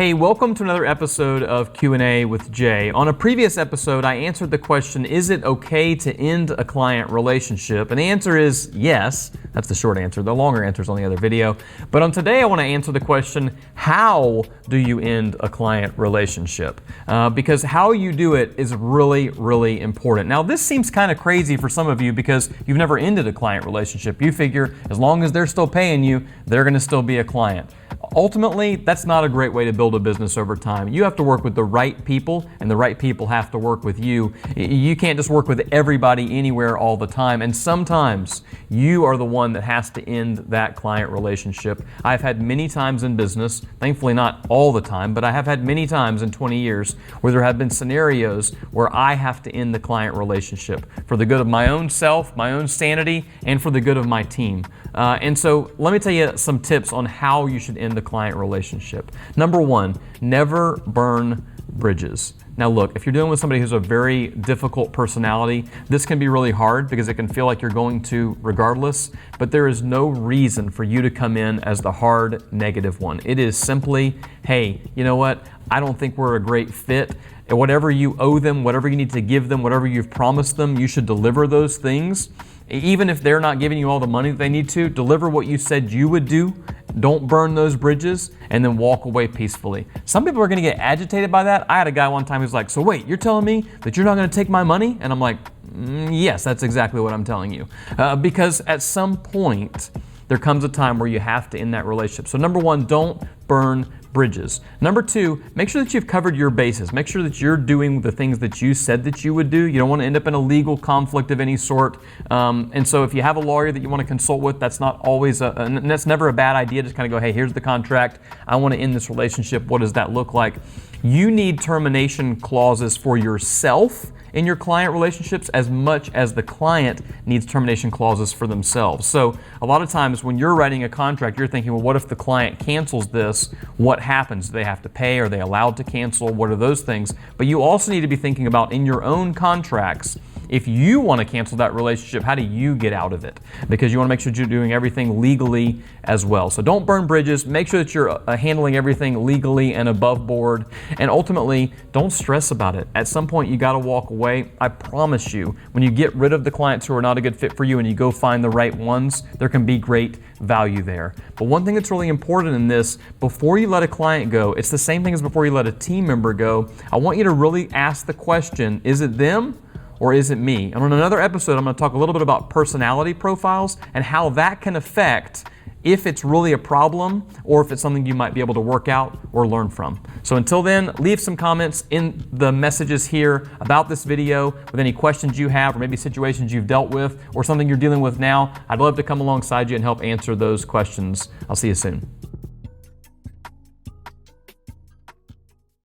Hey, welcome to another episode of Q&A with Jay. On a previous episode, I answered the question, is it okay to end a client relationship? And the answer is yes. That's the short answer. The longer answer is on the other video. But on today, I want to answer the question, how do you end a client relationship? Because how you do it is really, really important. Now, this seems kind of crazy for some of you because you've never ended a client relationship. You figure as long as they're still paying you, they're going to still be a client. Ultimately, that's not a great way to build a business over time. You have to work with the right people, and the right people have to work with you. You can't just work with everybody anywhere all the time, and sometimes you are the one that has to end that client relationship. I've had many times in business, thankfully not all the time, but I have had many times in 20 years where there have been scenarios where I have to end the client relationship for the good of my own self, my own sanity, and for the good of my team. And so let me tell you some tips on how you should end the client relationship. Number one, never burn bridges. Now look, if you're dealing with somebody who's a very difficult personality, this can be really hard because it can feel like you're going to regardless, but there is no reason for you to come in as the hard negative one. It is simply, hey, you know what? I don't think we're a great fit. And whatever you owe them, whatever you need to give them, whatever you've promised them, you should deliver those things. Even if they're not giving you all the money that they need to, deliver what you said you would do. Don't burn those bridges and then walk away peacefully. Some people are going to get agitated by that. I had a guy one time who's like, so wait, you're telling me that you're not going to take my money? And I'm like, yes, that's exactly what I'm telling you. Because at some point, there comes a time where you have to end that relationship. So number one, don't burn bridges. Number two, make sure that you've covered your bases. Make sure that you're doing the things that you said that you would do. You don't want to end up in a legal conflict of any sort. And so if you have a lawyer that you want to consult with, that's not always and that's never a bad idea. Just kind of go, hey, here's the contract. I want to end this relationship. What does that look like? You need termination clauses for yourself in your client relationships as much as the client needs termination clauses for themselves. So a lot of times when you're writing a contract, you're thinking, well, what if the client cancels this? What happens? Do they have to pay? Are they allowed to cancel? What are those things? But you also need to be thinking about in your own contracts, if you want to cancel that relationship, how do you get out of it? Because you want to make sure that you're doing everything legally as well. So don't burn bridges. Make sure that you're handling everything legally and above board. And ultimately, don't stress about it. At some point, you got to walk away. I promise you, when you get rid of the clients who are not a good fit for you and you go find the right ones, there can be great value there. But one thing that's really important in this, before you let a client go, it's the same thing as before you let a team member go. I want you to really ask the question, is it them? Or is it me? And on another episode, I'm going to talk a little bit about personality profiles and how that can affect if it's really a problem or if it's something you might be able to work out or learn from. So until then, leave some comments in the messages here about this video with any questions you have or maybe situations you've dealt with or something you're dealing with now. I'd love to come alongside you and help answer those questions. I'll see you soon.